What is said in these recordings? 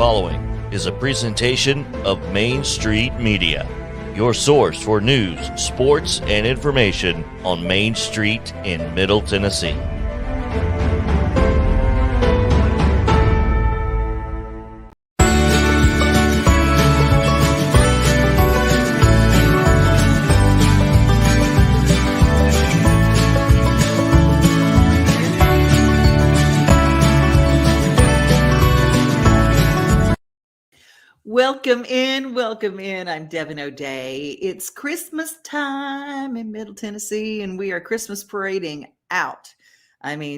following is a presentation of Main Street Media, your source for news, sports, and information on Main Street in Middle Tennessee. Welcome in. I'm Devin O'Day. It's Christmas time in Middle Tennessee, and we are Christmas parading out.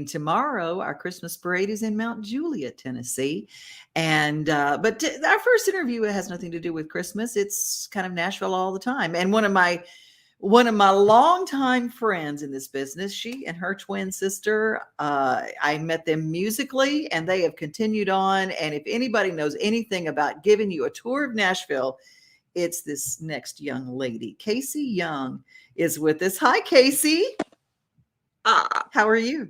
Tomorrow our Christmas parade is in Mount Juliet, Tennessee, and but our first interview has nothing to do with Christmas. It's kind of Nashville all the time, and one of my longtime friends in this business, she and her twin sister, I met them musically, and they have continued on. And if anybody knows anything about giving you a tour of Nashville, it's this next young lady. Kaysie Young is with us. Hi, Kaysie. How are you?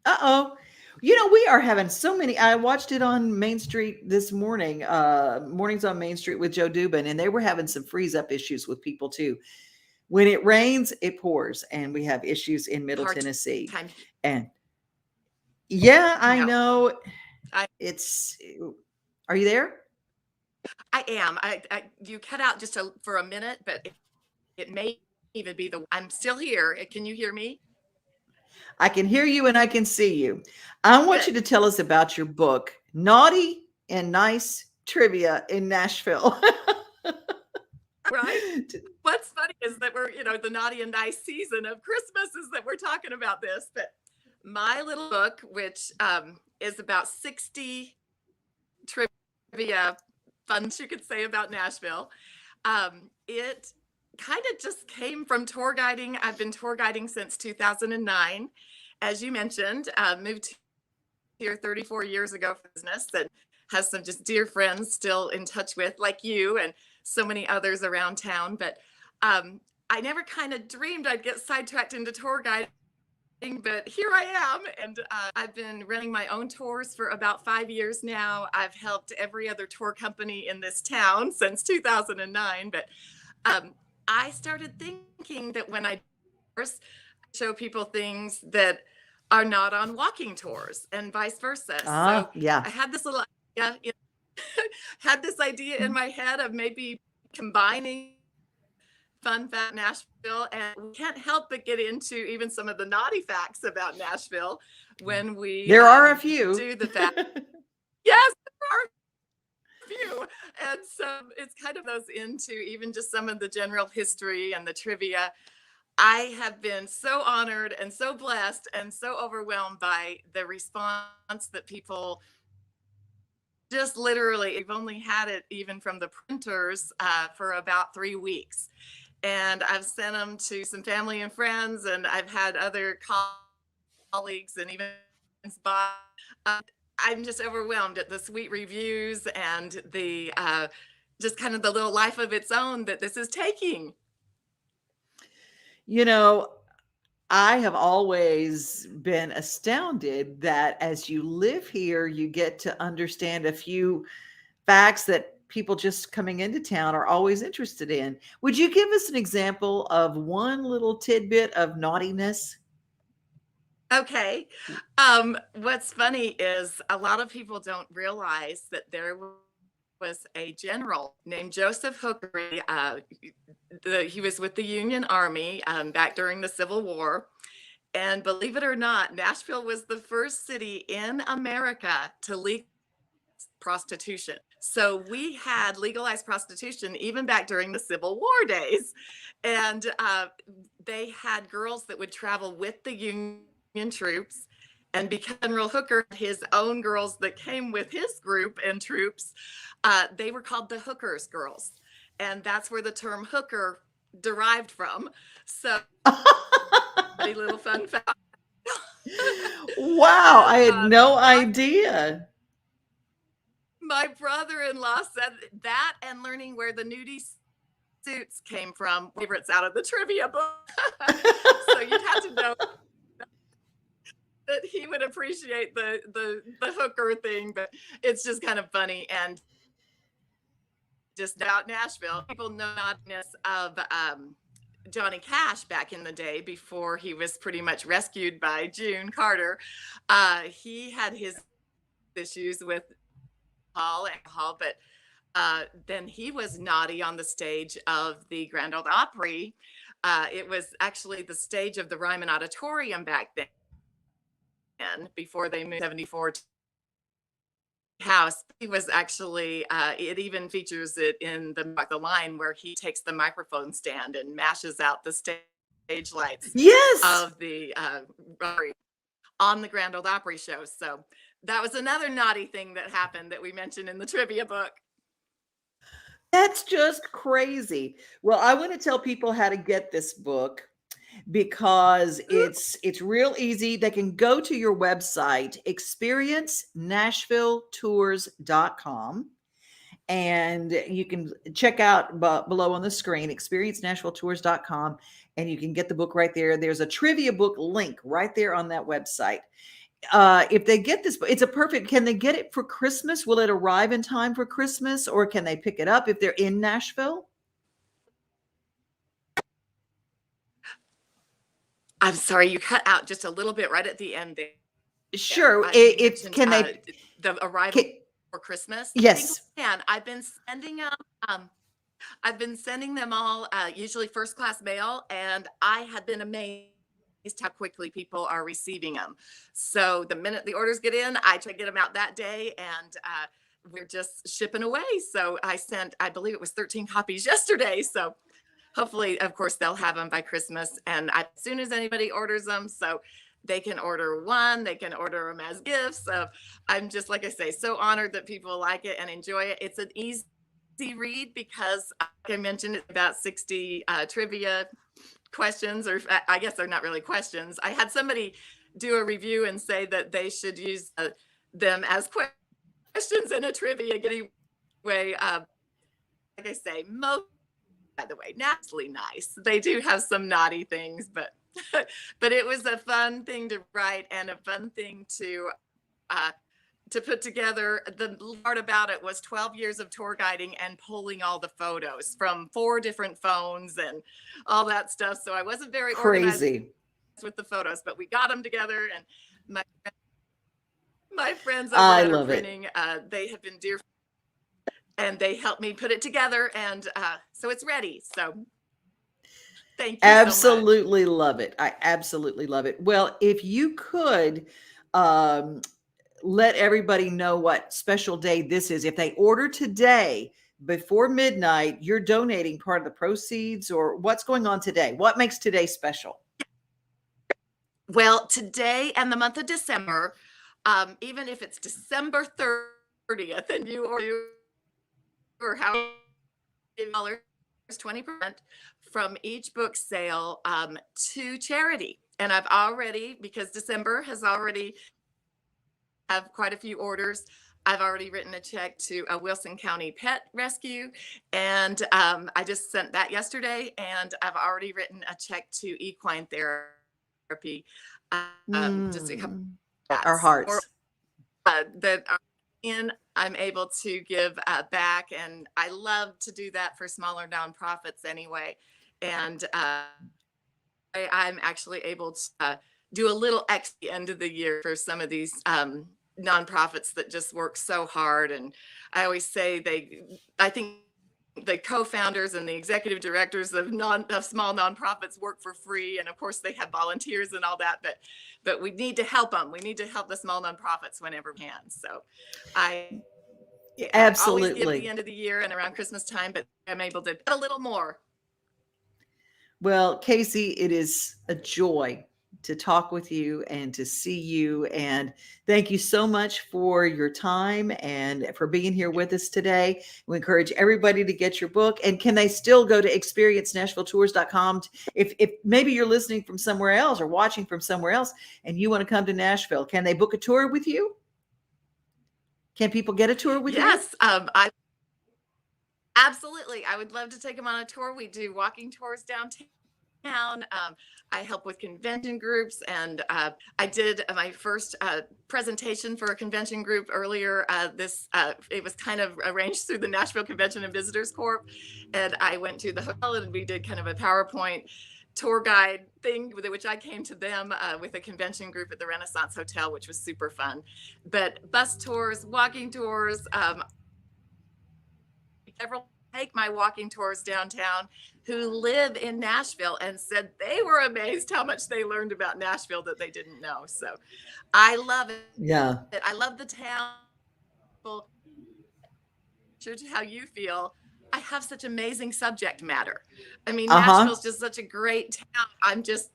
Uh-oh. We are having so many. I watched it on Main Street this morning, Mornings on Main Street with Joe Dubin, and they were having some freeze up issues with people too. When it rains, it pours, and we have issues in Middle Tennessee. And yeah, I know. Are you there? I am. You cut out just for a minute, but it may even be I'm still here. Can you hear me? I can hear you and I can see you. I want you to tell us about your book, Naughty and Nice Trivia in Nashville. Right. What's funny is that we're, the naughty and nice season of Christmas is that we're talking about this. But my little book, which is about 60 trivia funs, you could say, about Nashville, it kind of just came from tour guiding. I've been tour guiding since 2009. As you mentioned, moved here 34 years ago for business, and has some just dear friends still in touch with, like you and so many others around town. But I never kind of dreamed I'd get sidetracked into tour guiding, but here I am. And I've been running my own tours for about 5 years now. I've helped every other tour company in this town since 2009. But I started thinking that when I first show people things that are not on walking tours and vice versa. So yeah, I had this little idea, in my head of maybe combining fun fact Nashville, and we can't help but get into even some of the naughty facts about Nashville when we there are a few do the fact. Yes, there are few. And so it's kind of goes into even just some of the general history and the trivia. I have been so honored and so blessed and so overwhelmed by the response that people just literally, we've only had it even from the printers for about 3 weeks. And I've sent them to some family and friends, and I've had other colleagues and even I'm just overwhelmed at the sweet reviews and the just kind of the little life of its own that this is taking. I have always been astounded that as you live here, you get to understand a few facts that people just coming into town are always interested in. Would you give us an example of one little tidbit of naughtiness? Okay. What's funny is a lot of people don't realize that there was a general named Joseph Hooker. He was with the Union Army back during the Civil War. And believe it or not, Nashville was the first city in America to legalize prostitution. So we had legalized prostitution even back during the Civil War days. And they had girls that would travel with the Union troops, and because General Hooker had his own girls that came with his group and troops, they were called the Hookers girls, and that's where the term hooker derived from. So a little fun fact. Wow, I had no idea. My brother-in-law said that, and learning where the nudie suits came from, favorites out of the trivia book. So you'd have to know that he would appreciate the hooker thing, but it's just kind of funny. And just about Nashville, people know naughtiness of Johnny Cash back in the day before he was pretty much rescued by June Carter. He had his issues with alcohol, but then he was naughty on the stage of the Grand Ole Opry. It was actually the stage of the Ryman Auditorium back then, before they moved 74 to house. He was actually, it even features it in the line where he takes the microphone stand and mashes out the stage lights Yes. of the on the Grand Ole Opry show. So that was another naughty thing that happened that we mentioned in the trivia book. That's just crazy. Well, I want to tell people how to get this book because it's real easy. They can go to your website, experiencenashvilletours.com, and you can check out below on the screen, experiencenashvilletours.com, and you can get the book right there. There's a trivia book link right there on that website. If they get this, it's a perfect, can they get it for Christmas? Will it arrive in time for Christmas, or can they pick it up if they're in Nashville? I'm sorry, you cut out just a little bit right at the end there. Sure. Can they the arrival for Christmas? Yes. I've been sending them. I've been sending them all, usually first class mail, and I had been amazed how quickly people are receiving them. So the minute the orders get in, I try to get them out that day, and we're just shipping away. So I sent, I believe it was 13 copies yesterday. So hopefully, of course, they'll have them by Christmas. And as soon as anybody orders them, so they can order one, they can order them as gifts. So I'm just, like I say, so honored that people like it and enjoy it. It's an easy read because, like I mentioned, it's about 60 trivia questions, or I guess they're not really questions. I had somebody do a review and say that they should use them as questions in a trivia way. Like I say, most, by the way, naturally nice. They do have some naughty things, but but it was a fun thing to write and a fun thing to put together. The part about it was 12 years of tour guiding and pulling all the photos from 4 different phones and all that stuff. So I wasn't very organized with the photos, but we got them together. And my friends over at Printing, they have been dear, and they helped me put it together. And so it's ready. So thank you. Absolutely so much. Love it. I absolutely love it. Well, if you could let everybody know what special day this is. If they order today before midnight, you're donating part of the proceeds, or what's going on today? What makes today special? Well, today and the month of December, even if it's December 30th and you order or how $20% from each book sale to charity. And I've already, because December has already have quite a few orders, I've already written a check to a Wilson County Pet Rescue, and I just sent that yesterday. And I've already written a check to Equine Therapy. Just a couple our hearts that are in. I'm able to give back, and I love to do that for smaller nonprofits anyway. And I'm actually able to do a little extra end of the year for some of these nonprofits that just work so hard. And I always say I think the co-founders and the executive directors of small nonprofits work for free, and of course they have volunteers and all that, but we need to help them. We need to help the small nonprofits whenever we can. So I absolutely always give at the end of the year and around Christmas time, but I'm able to put a little more. Well, Kaysie, it is a joy to talk with you and to see you. And thank you so much for your time and for being here with us today. We encourage everybody to get your book. And can they still go to experiencenashvilletours.com if maybe you're listening from somewhere else or watching from somewhere else and you want to come to Nashville? Can they book a tour with you? Can people get a tour with you? Yes, absolutely. I would love to take them on a tour. We do walking tours downtown. town. I help with convention groups, and I did my first presentation for a convention group earlier. It was kind of arranged through the Nashville Convention and Visitors Corp, and I went to the hotel and we did kind of a PowerPoint tour guide thing, which I came to them with a convention group at the Renaissance Hotel, which was super fun. But bus tours, walking tours, several take my walking tours downtown who live in Nashville and said they were amazed how much they learned about Nashville that they didn't know. So I love it. Yeah. I love the town. Sure to how you feel. I have such amazing subject matter. I mean, Nashville's just such a great town. I'm just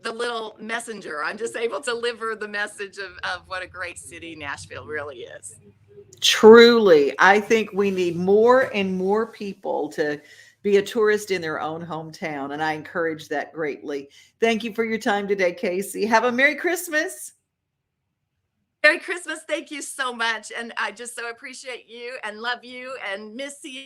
the little messenger. I'm just able to deliver the message of what a great city Nashville really is. Truly, I think we need more and more people to be a tourist in their own hometown, and I encourage that greatly. Thank you for your time today, Kaysie. Have a Merry Christmas. Merry Christmas. Thank you so much. And I just so appreciate you and love you and miss you.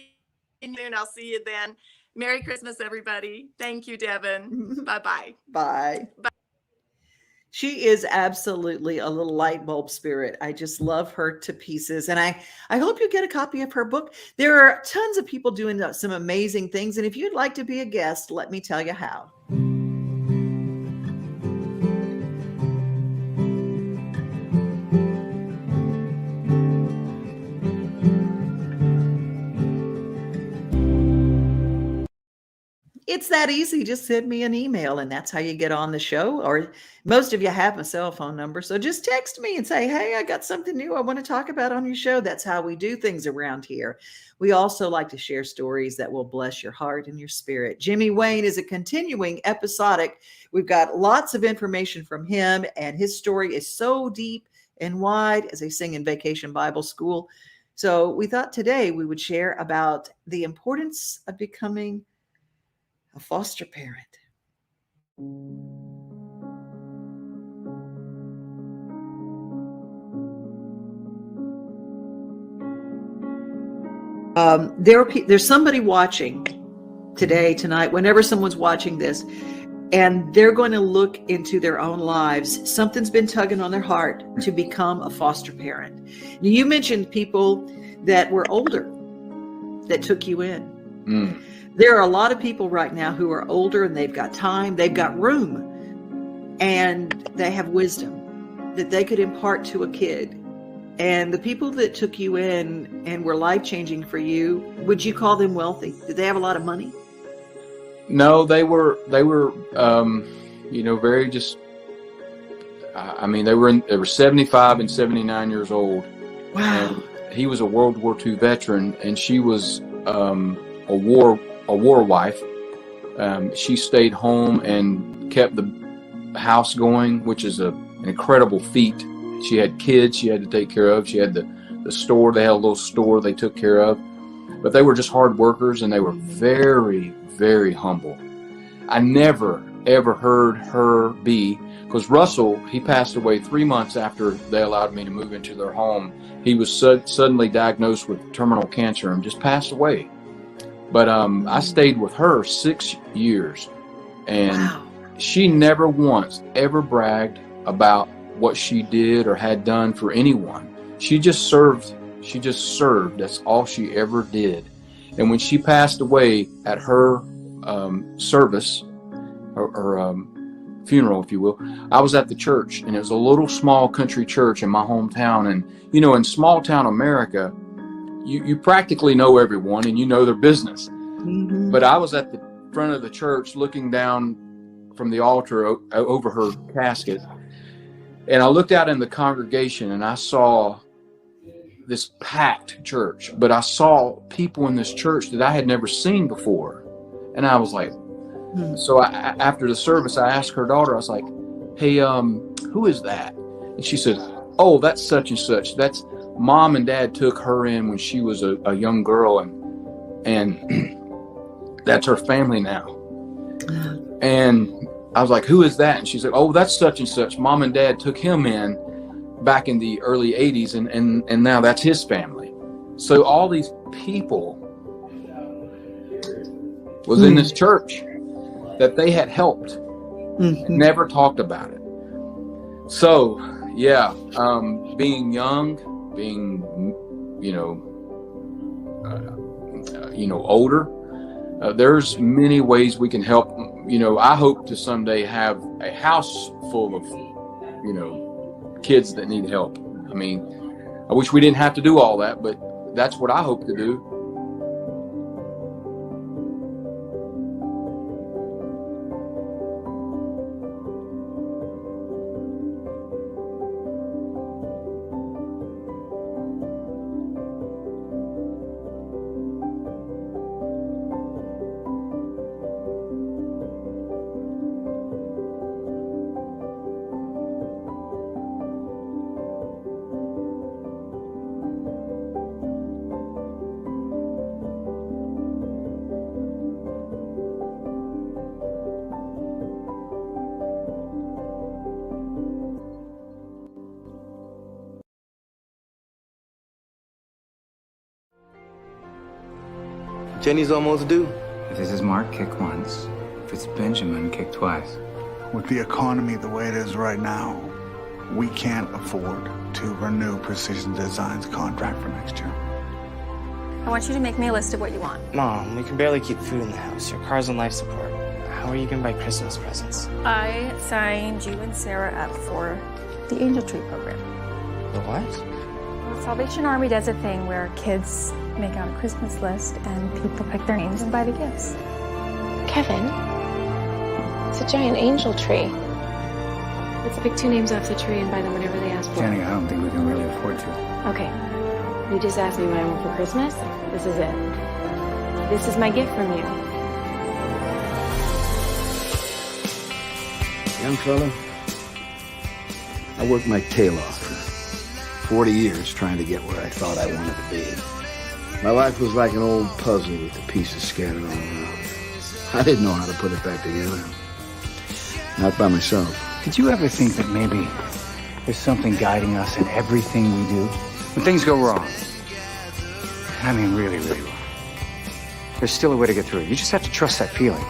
And I'll see you then. Merry Christmas, everybody. Thank you, Devin. Bye-bye. Bye. Bye. She is absolutely a little light bulb spirit. I just love her to pieces. And I hope you get a copy of her book. There are tons of people doing some amazing things. And if you'd like to be a guest, let me tell you how. It's that easy. Just send me an email and that's how you get on the show. Or most of you have a cell phone number. So just text me and say, hey, I got something new I want to talk about on your show. That's how we do things around here. We also like to share stories that will bless your heart and your spirit. Jimmy Wayne is a continuing episodic. We've got lots of information from him, and his story is so deep and wide, as they sing in Vacation Bible School. So we thought today we would share about the importance of becoming a foster parent. There's somebody watching today, tonight, whenever someone's watching this, and they're going to look into their own lives. Something's been tugging on their heart to become a foster parent. Now, you mentioned people that were older that took you in. There are a lot of people right now who are older and they've got time, they've got room, and they have wisdom that they could impart to a kid. And the people that took you in and were life-changing for you, would you call them wealthy? Did they have a lot of money? No, they were, very just, they were 75 and 79 years old. Wow. And he was a World War II veteran, and she was a war wife. She stayed home and kept the house going, which is an incredible feat. She had kids she had to take care of. She had the store. They had a little store they took care of. But they were just hard workers, and they were very, very humble. I never, ever heard her because Russell, he passed away 3 months after they allowed me to move into their home. He was suddenly diagnosed with terminal cancer and just passed away. But I stayed with her 6 years, and wow. She never once ever bragged about what she did or had done for anyone. She just served. That's all she ever did. And when she passed away at her service, or funeral, if you will, I was at the church, and it was a little small country church in my hometown. And, in small town America, you practically know everyone and you know their business. Mm-hmm. But I was at the front of the church looking down from the altar over her casket. And I looked out in the congregation and I saw this packed church, but I saw people in this church that I had never seen before. And I was like, so after the service, I asked her daughter, I was like, hey, who is that? And she said, oh, that's such and such. That's Mom and Dad took her in when she was a young girl, and that's her family now. And I was like, who is that? And she said, oh, that's such and such. Mom and Dad took him in back in the early 80s, and now that's his family. So all these people was in this church that they had helped. Mm-hmm. Never talked about it. So, yeah, being young, being, older, there's many ways we can help. I hope to someday have a house full of, kids that need help. I mean, I wish we didn't have to do all that, but that's what I hope to do. Jenny's almost due. If this is Mark, kick once. If it's Benjamin, kick twice. With the economy the way it is right now, we can't afford to renew Precision Design's contract for next year. I want you to make me a list of what you want. Mom, we can barely keep food in the house. Your car's on life support. How are you going to buy Christmas presents? I signed you and Sarah up for the Angel Tree program. The what? The Salvation Army does a thing where kids make out a Christmas list and people pick their names and buy the gifts. Kevin, it's a giant angel tree. Let's pick 2 names off the tree and buy them whatever they ask for. Jenny, I don't think we can really afford to. Okay. You just asked me what I want for Christmas. This is it. This is my gift from you. Young fella, I worked my tail off for 40 years trying to get where I thought I wanted to be. My life was like an old puzzle with the pieces scattered all around. I didn't know how to put it back together. Not by myself. Did you ever think that maybe there's something guiding us in everything we do? When things go wrong, I mean really, really wrong, there's still a way to get through it. You just have to trust that feeling.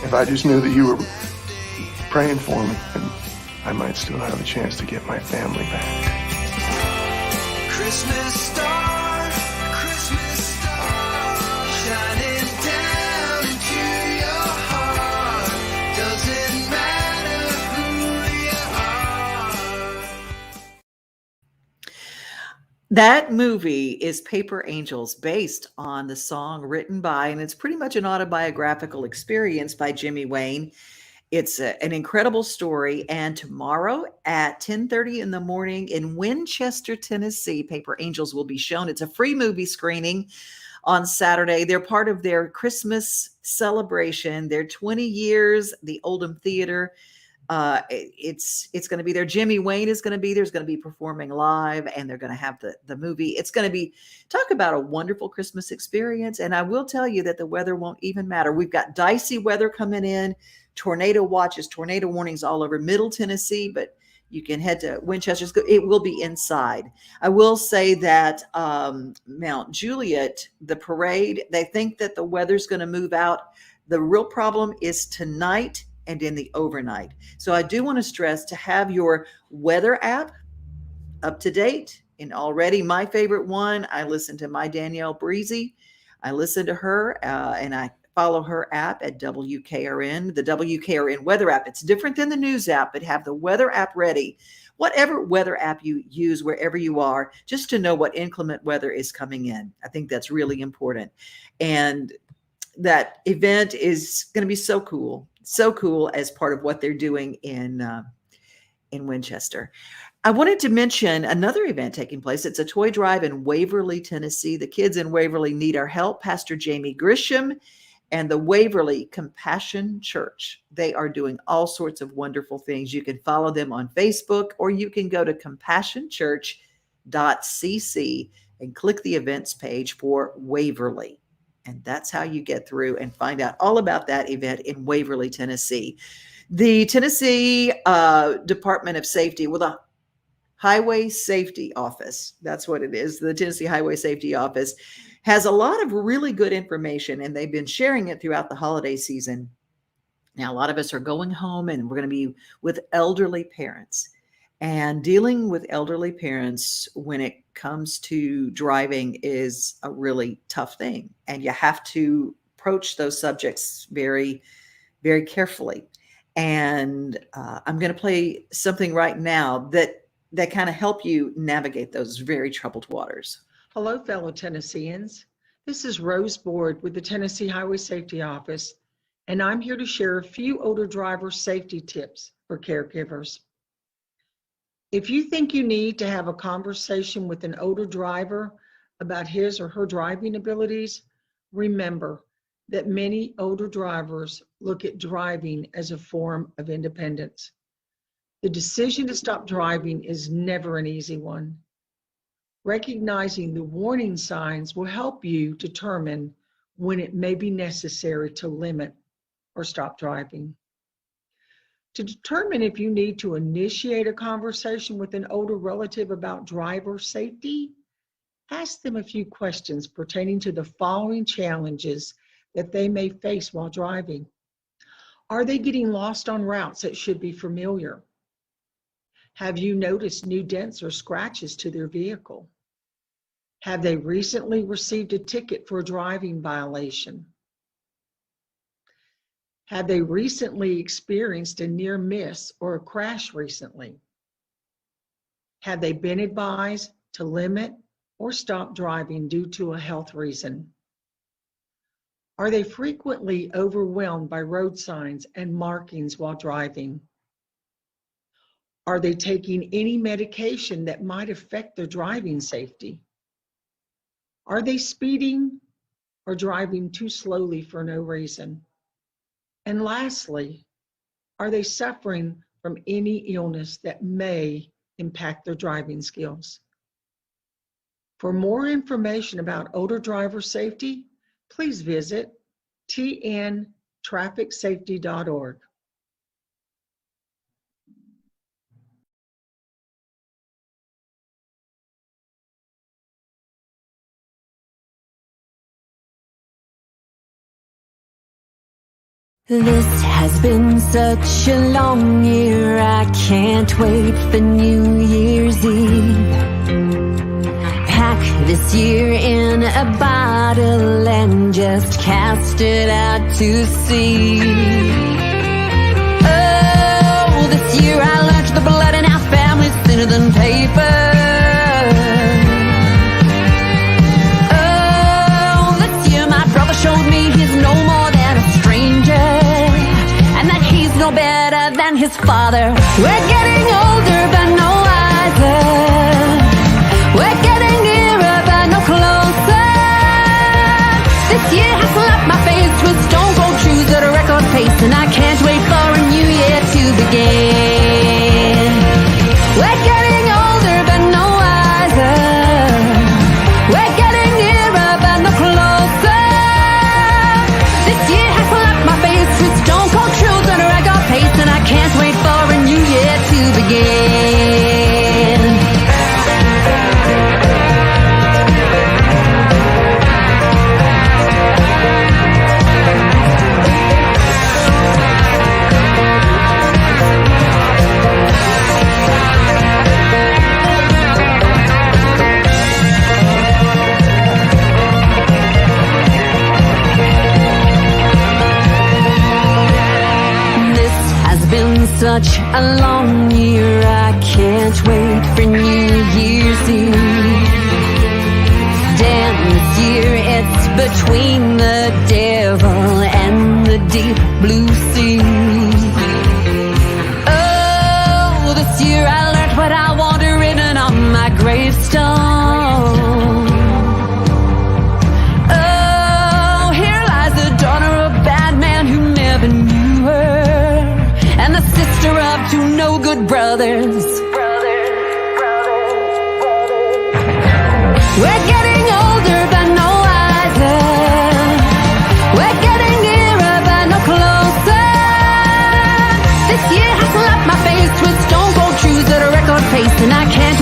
If I just knew that you were praying for me, then I might still have a chance to get my family back. Christmas star, shining down into your heart. Doesn't matter who you are. That movie is Paper Angels, based on the song written by, and it's pretty much an autobiographical experience by Jimmy Wayne. It's an incredible story. And tomorrow at 10:30 in the morning in Winchester, Tennessee, Paper Angels will be shown. It's a free movie screening on Saturday. They're part of their Christmas celebration. Their 20 years, the Oldham Theater. It's going to be there. Jimmy Wayne is going to be there. He's going to be performing live, and they're going to have the movie. It's going to be, talk about a wonderful Christmas experience. And I will tell you that the weather won't even matter. We've got dicey weather coming in. Tornado watches, tornado warnings all over Middle Tennessee, but you can head to Winchester. It will be inside. I will say that Mount Juliet, the parade, they think that the weather's going to move out. The real problem is tonight and in the overnight. So I do want to stress to have your weather app up to date. And already my favorite one, I listen to my Danielle Breezy. I listen to her and I follow her app at WKRN, the WKRN weather app. It's different than the news app, but have the weather app ready. Whatever weather app you use, wherever you are, just to know what inclement weather is coming in. I think that's really important. And that event is going to be so cool as part of what they're doing in Winchester. I wanted to mention another event taking place. It's a toy drive in Waverly, Tennessee. The kids in Waverly need our help. Pastor Jamie Grisham and the Waverly Compassion Church. They are doing all sorts of wonderful things. You can follow them on Facebook, or you can go to compassionchurch.cc and click the events page for Waverly. And that's how you get through and find out all about that event in Waverly, Tennessee. The Tennessee Department of Safety, well, the Highway Safety Office. That's what it is. The Tennessee Highway Safety Office has a lot of really good information, and they've been sharing it throughout the holiday season. Now, a lot of us are going home, and we're going to be with elderly parents. And dealing with elderly parents when it comes to driving is a really tough thing. And you have to approach those subjects very, very carefully. And I'm going to play something right now that kind of help you navigate those very troubled waters. Hello, fellow Tennesseans. This is Rose Board with the Tennessee Highway Safety Office, and I'm here to share a few older driver safety tips for caregivers. If you think you need to have a conversation with an older driver about his or her driving abilities, remember that many older drivers look at driving as a form of independence. The decision to stop driving is never an easy one. Recognizing the warning signs will help you determine when it may be necessary to limit or stop driving. To determine if you need to initiate a conversation with an older relative about driver safety, ask them a few questions pertaining to the following challenges that they may face while driving. Are they getting lost on routes that should be familiar? Have you noticed new dents or scratches to their vehicle? Have they recently received a ticket for a driving violation? Have they recently experienced a near miss or a crash recently? Have they been advised to limit or stop driving due to a health reason? Are they frequently overwhelmed by road signs and markings while driving? Are they taking any medication that might affect their driving safety? Are they speeding or driving too slowly for no reason? And lastly, are they suffering from any illness that may impact their driving skills? For more information about older driver safety, please visit tntrafficsafety.org. This has been such a long year, I can't wait for New Year's Eve. Pack this year in a bottle and just cast it out to sea. Oh, this year I learned the blood in our family's thinner than paper. Oh, this year my brother showed me he's no more than a stranger, no better than his father. We're getting older but no wiser. We're getting nearer but no closer. This year has slapped my face with stone cold shoes at a record pace, and I can't wait for a new year to begin. We're getting older but no wiser. We're getting nearer but no closer. This year has slapped my face with stone cold shoes at a record pace, and I can't wait for a new year to begin. Such a long year, I can't wait for New Year's Eve. Damn, this year it's between the devil and the deep blue sea. Oh, this year I learned what I want written on my gravestone. Oh, here lies the daughter of a bad man who never knew her, and the sister of two no good brothers. We're getting older but no wiser. We're getting nearer but no closer. This year has slapped my face with stone cold shoes at a record pace, and I can't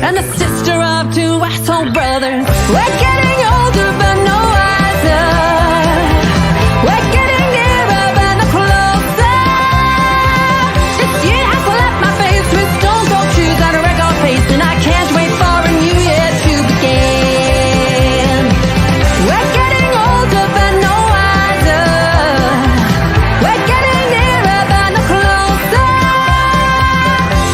and the sister of two asshole brothers. We're getting older but no wiser. We're getting nearer but no closer. This year has left my face with stone cold shoes at a record pace, and I can't wait for a new year to begin. We're getting older but no wiser. We're getting nearer but no closer.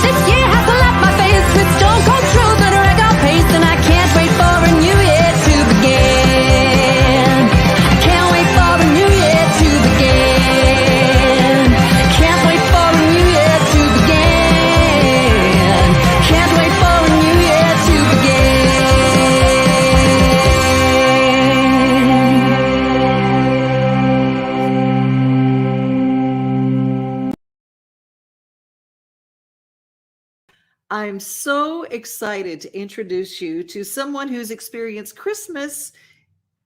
This year has left my face with stone cold truth at a record pace, and I can't wait for a new year to begin. I can't wait for a new year to begin. Can't wait for a new year to begin. Can't wait for a new year to begin. I'm so excited to introduce you to someone who's experienced Christmas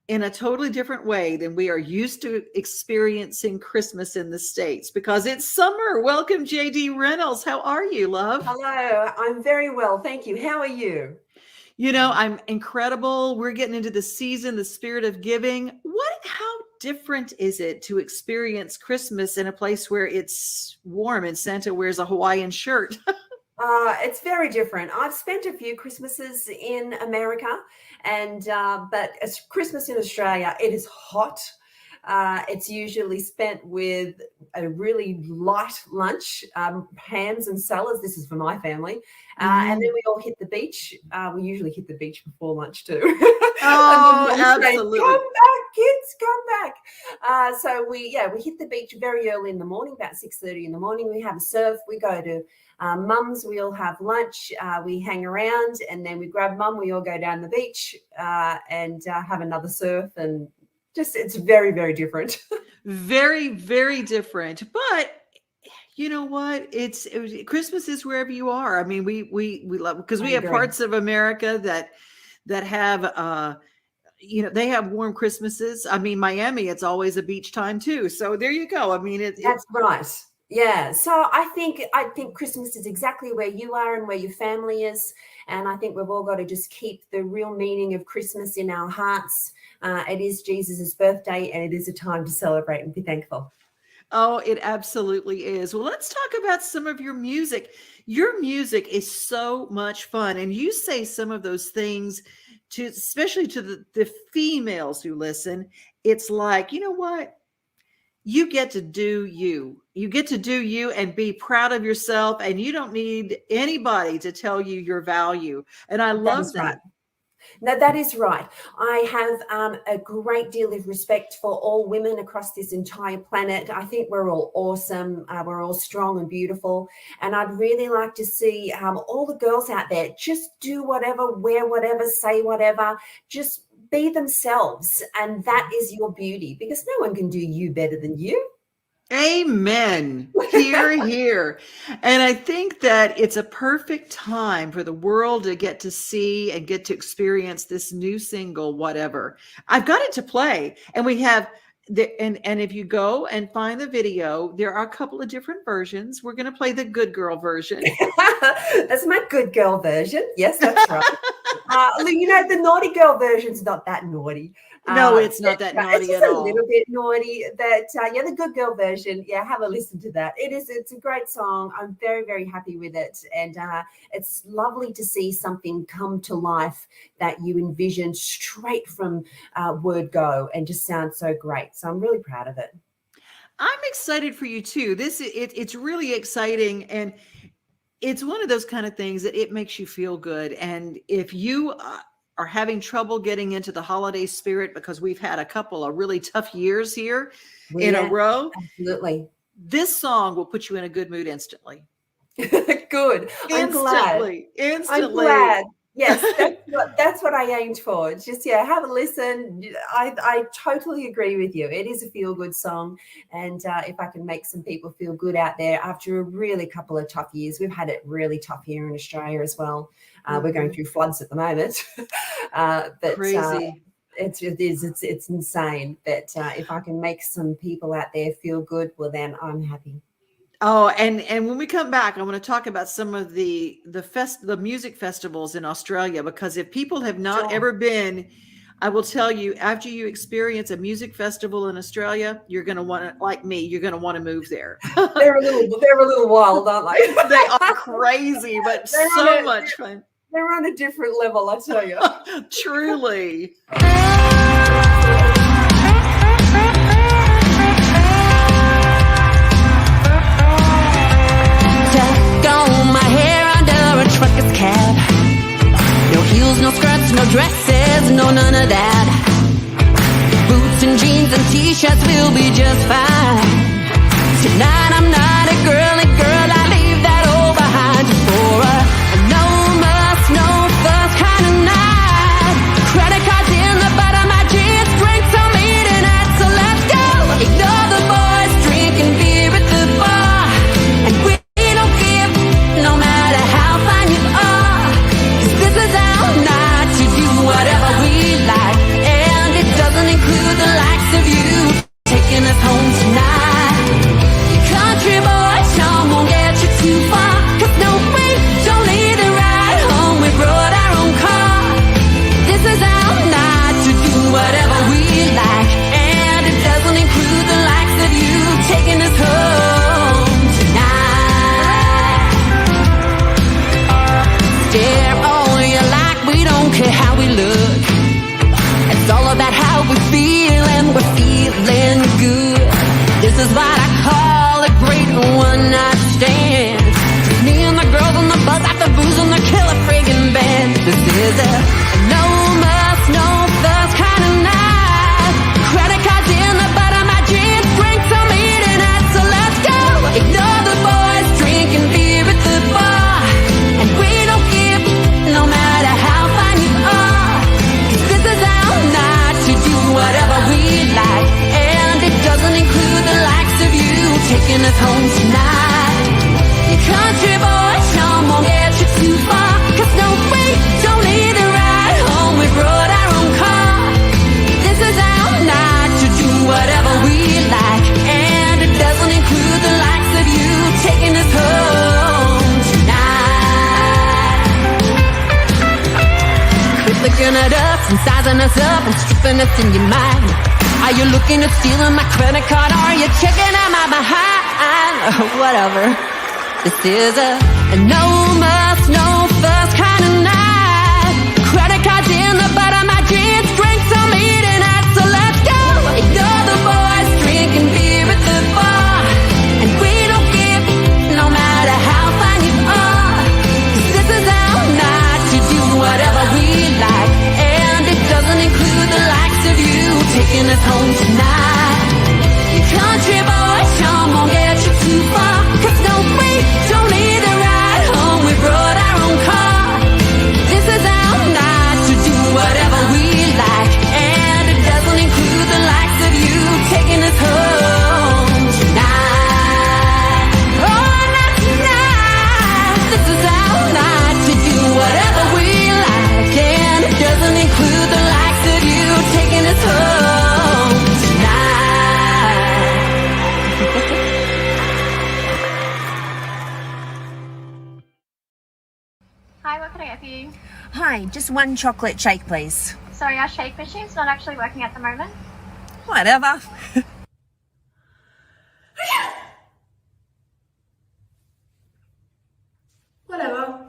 in a totally different way than we are used to experiencing Christmas in the States, because it's summer. Welcome, JD Reynolds. How are you, love? Hello, I'm very well, thank you. How are you? You know, I'm incredible. We're getting into the season, the spirit of giving. How different is it to experience Christmas in a place where it's warm and Santa wears a Hawaiian shirt? It's very different. I've spent a few Christmases in America, and but it's Christmas in Australia, it is hot. It's usually spent with a really light lunch, hams and salads. This is for my family. And then we all hit the beach. We usually hit the beach before lunch too. Oh, absolutely. Come back, kids, come back. So we hit the beach very early in the morning, about 6:30 in the morning. We have a surf. We go to Mum's, we all have lunch, we hang around, and then we grab Mum, we all go down the beach and have another surf, and just it's very, very different. Very, very different. But you know what? Christmas is wherever you are. I mean, we love, because we have parts of America that have they have warm Christmases. I mean, Miami, it's always a beach time too. So there you go. I mean, that's right. Yeah, so I think Christmas is exactly where you are and where your family is, and I think we've all got to just keep the real meaning of Christmas in our hearts. It is Jesus's birthday, and it is a time to celebrate and be thankful. Oh, it absolutely is. Well, let's talk about some of your music. Your music is so much fun, and you say some of those things especially to the females who listen. It's like, you know what? You get to do you. You get to do you and be proud of yourself, and you don't need anybody to tell you your value. And I love that. Right. No, that is right. I have a great deal of respect for all women across this entire planet. I think we're all awesome. We're all strong and beautiful. And I'd really like to see all the girls out there just do whatever, wear whatever, say whatever, just be themselves. And that is your beauty, because no one can do you better than you. Amen. Hear, hear. And I think that it's a perfect time for the world to get to see and get to experience this new single, Whatever. I've got it to play. And we have and if you go and find the video, there are a couple of different versions. We're going to play the good girl version. That's my good girl version. Yes, that's right. The naughty girl version's not that naughty. No, it's not that naughty at all. It's a little bit naughty. But the good girl version, have a listen to that. It's a great song. I'm very, very happy with it. And it's lovely to see something come to life that you envisioned straight from word go and just sounds so great. So I'm really proud of it. I'm excited for you too. It's really exciting, and it's one of those kind of things that it makes you feel good. And if you are having trouble getting into the holiday spirit, because we've had a couple of really tough years here in a row, absolutely, this song will put you in a good mood instantly. Good. I'm glad. I'm glad. Yes, that's what I aimed for. Just have a listen. I totally agree with you. It is a feel-good song, and if I can make some people feel good out there after a really couple of tough years, we've had it really tough here in Australia as well. We're going through floods at the moment, but crazy. It's insane. But if I can make some people out there feel good, well, then I'm happy. Oh, and when we come back, I want to talk about some of the music festivals in Australia, because if people have not Sure. ever been, I will tell you, after you experience a music festival in Australia, you're going to want to, like me, you're going to want to move there. They're a little wild, aren't they? They are crazy, but They're on so a- much fun. They're on a different level, I tell you. Truly. Tuck on my hair under a trucker's cab. No heels, no skirts, no dresses, no none of that. Boots and jeans and t-shirts will be just fine. Tonight I'm not a girly girl, I leave that all behind just for a no muss, no fuss kind of night. Credit cards in the bottom of my jeans, drinks on me tonight, so let's go. Ignore the boys drinking beer at the bar, and we don't give no matter how fine you are. 'Cause this is our night to do whatever we like, and it doesn't include the likes of you taking us home tonight. Country boy, Sean won't get you too far, 'cause no, we don't need a ride home, we brought our own car. This is our night to do whatever we like, and it doesn't include the likes of you taking us home tonight. Stare all you like, we don't care how we look. It's all about how we feel, and we're feeling good. This is what I call a great one-night stand. Just me and the girls on the bus after booze and the killer friggin' band. This is a no muss, no fuss kind of night. Credit cards in the bottom of my jeans, drinks on me tonight, so let's go. Ignore the boys drinking beer at the bar, and we don't give no matter how fine you are. 'Cause this is our night to do whatever we like, and it doesn't include the likes of you taking us home tonight. Your country boy, Sean won't get you too far, 'cause no, we don't need a ride home, we brought our own car. This is our night to do whatever we like, and it doesn't include the likes of you taking us home tonight. Quit looking at us and sizing us up and stripping us in your mind. Are you looking at stealing my credit card? Are you checking out my behind? Whatever. This is a no muss, no fuss kind of night. Credit cards in the bottom of my jeans, drinks on me tonight, so let's go. Ignore the boys drinking beer at the bar, and we don't give no matter how fine you are. 'Cause this is our night to do whatever we like, and it doesn't include the likes of you taking us home tonight. Your country boy, Sean won't get you too far, 'cause no, we don't need a ride home, we brought our own car. This is our night to do whatever we like, and it doesn't include the likes of you taking us home tonight. Oh, not tonight. This is our night to do whatever we like, and it doesn't include the likes of you taking us home tonight. Hi, what can I get for you? Hi, just one chocolate shake, please. Sorry, our shake machine's not actually working at the moment. Whatever. Whatever.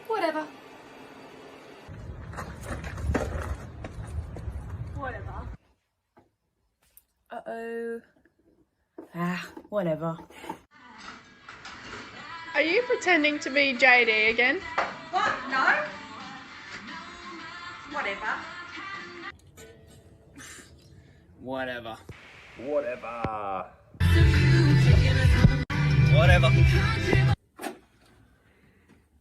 Whatever. Whatever. Uh-oh. Whatever. Are you pretending to be JD again? What? No? Whatever. Whatever. Whatever. Whatever.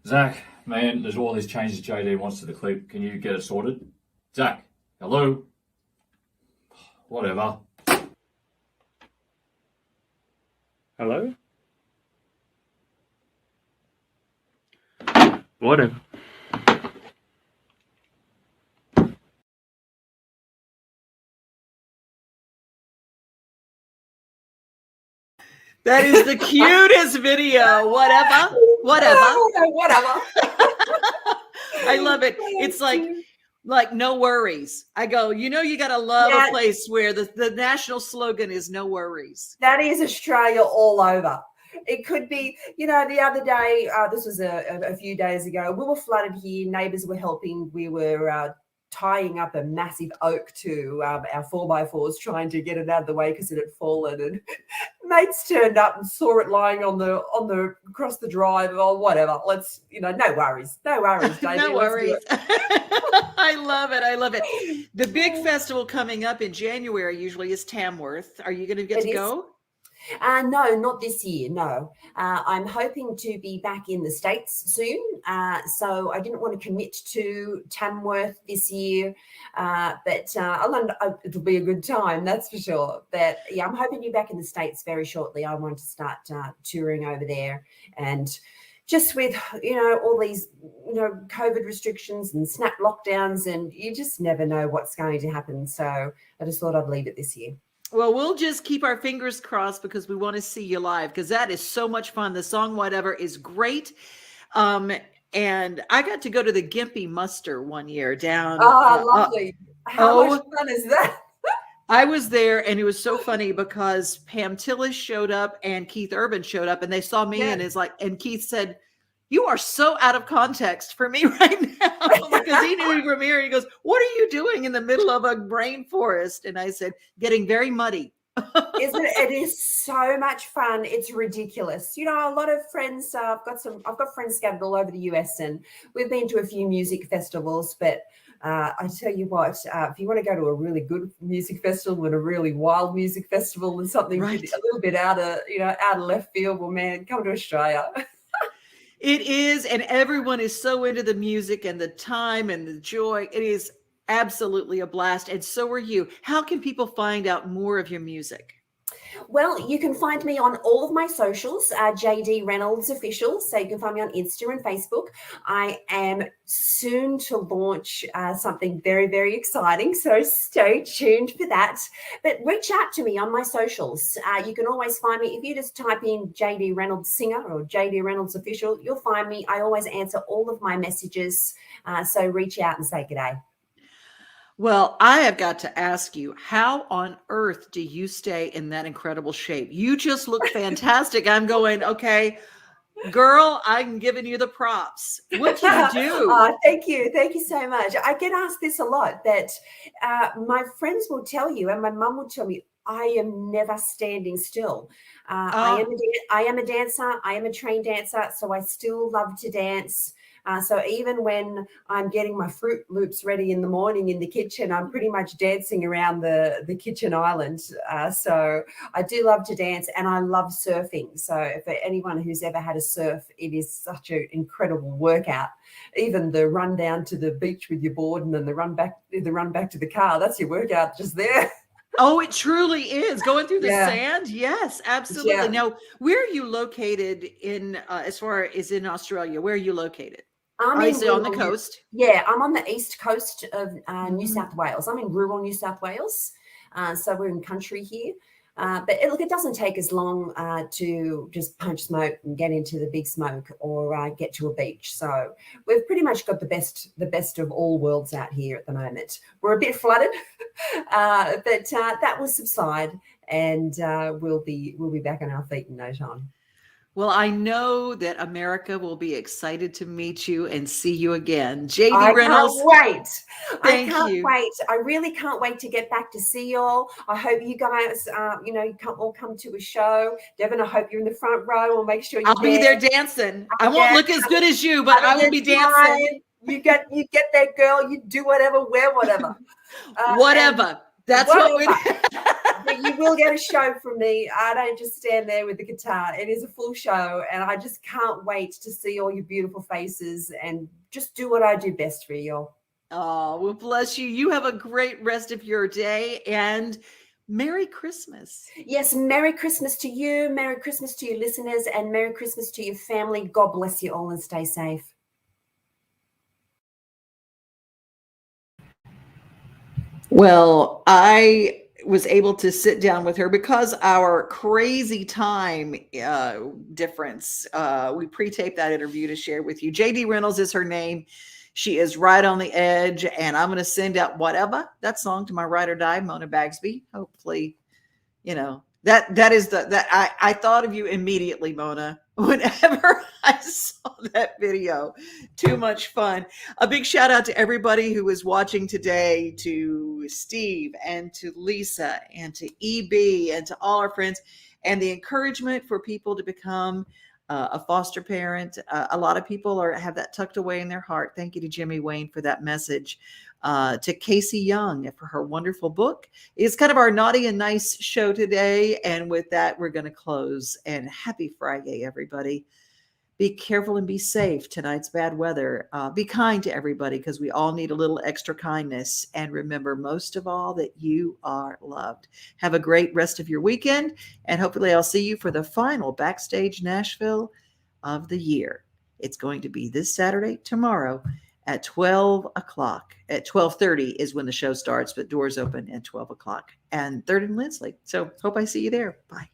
Zach, man, there's all these changes JD wants to the clip. Can you get it sorted? Zach, hello? Whatever. Hello? Whatever. That is the cutest video. Whatever. Whatever. I love it. It's like no worries. I go, you got to love a place where the national slogan is no worries. That is Australia all over. It could be, the other day, this was a few days ago, we were flooded here. Neighbours were helping. We were tying up a massive oak to our 4x4s, trying to get it out of the way because it had fallen. And mates turned up and saw it lying on the across the drive. Or whatever. Let's, no worries, David. No worries. I love it. The big festival coming up in January usually is Tamworth. Are you going to get to go? No, not this year. No, I'm hoping to be back in the States soon. So I didn't want to commit to Tamworth this year, but it'll be a good time, that's for sure. But yeah, I'm hoping to be back in the States very shortly. I want to start touring over there, and just with, all these, COVID restrictions and snap lockdowns, and you just never know what's going to happen. So I just thought I'd leave it this year. Well, we'll just keep our fingers crossed because we want to see you live, because that is so much fun. The song Whatever is great. And I got to go to the Gimpy Muster one year down. Oh, lovely. How much fun is that? I was there, and it was so funny because Pam Tillis showed up and Keith Urban showed up, and they saw me and Keith said, "You are so out of context for me right now," because he knew from here. He goes, "What are you doing in the middle of a rainforest?" And I said, "Getting very muddy." Isn't it? It is so much fun. It's ridiculous. A lot of friends. I've got friends scattered all over the US, and we've been to a few music festivals. But I tell you what, if you want to go to a really good music festival and a really wild music festival and something a little bit out of left field, well, man, come to Australia. It is, and everyone is so into the music and the time and the joy. It is absolutely a blast, and so are you. How can people find out more of your music? Well, you can find me on all of my socials, JD Reynolds Official. So you can find me on Insta and Facebook. I am soon to launch something very, very exciting. So stay tuned for that. But reach out to me on my socials. You can always find me. If you just type in JD Reynolds Singer or JD Reynolds Official, you'll find me. I always answer all of my messages. So reach out and say g'day. Well, I have got to ask you, how on earth do you stay in that incredible shape? You just look fantastic. I'm going, okay, girl, I'm giving you the props. What do you do? Thank you. Thank you so much. I get asked this a lot, that my friends will tell you, and my mum will tell me, I am never standing still. I am a dancer. I am a trained dancer, so I still love to dance. So even when I'm getting my Fruit Loops ready in the morning in the kitchen, I'm pretty much dancing around the kitchen island. So I do love to dance, and I love surfing. So for anyone who's ever had a surf, it is such an incredible workout. Even the run down to the beach with your board and then the run back to the car, that's your workout just there. Oh, it truly is. Going through the sand? Yes, absolutely. Yeah. Now, where are you located in, as far as in Australia? Where are you located? I'm on the coast. Yeah, I'm on the east coast of New South Wales. I'm in rural New South Wales. So we're in country here. But it doesn't take as long to just punch smoke and get into the big smoke or get to a beach. So we've pretty much got the best of all worlds out here at the moment. We're a bit flooded, but that will subside, and we'll be back on our feet in no time. Well, I know that America will be excited to meet you and see you again. JD Reynolds. I can't wait. I really can't wait to get back to see y'all. I hope you guys, you all come to a show. Devin, I hope you're in the front row. We'll make sure you're I'll be there dancing. I won't look as good as you, but I will be dancing. You get that, girl. You do whatever, wear whatever. Whatever. That's what we do. But you will get a show from me. I don't just stand there with the guitar. It is a full show, and I just can't wait to see all your beautiful faces and just do what I do best for you. Oh, well, bless you. You have a great rest of your day, and Merry Christmas. Yes, Merry Christmas to you. Merry Christmas to your listeners, and Merry Christmas to your family. God bless you all, and stay safe. Well, I was able to sit down with her because our crazy time difference. We pre-taped that interview to share with you. JD Reynolds is her name. She is right on the edge, and I'm going to send out Whatever, that song, to my ride or die, Mona Bagsby. Hopefully, that is that I thought of you immediately, Mona, whenever I saw that video. Too much fun. A big shout out to everybody who is watching today, to Steve and to Lisa and to EB and to all our friends, and the encouragement for people to become a foster parent. A lot of people have that tucked away in their heart. Thank you to Jimmy Wayne for that message. To Kaysie Young for her wonderful book. It's kind of our naughty and nice show today. And with that, we're going to close. And happy Friday, everybody. Be careful and be safe. Tonight's bad weather. Be kind to everybody, because we all need a little extra kindness. And remember, most of all, that you are loved. Have a great rest of your weekend. And hopefully I'll see you for the final Backstage Nashville of the year. It's going to be this Saturday, tomorrow, at 12 o'clock. At 12:30 is when the show starts, but doors open at 12 o'clock. And 3rd and Lindsley. So hope I see you there. Bye.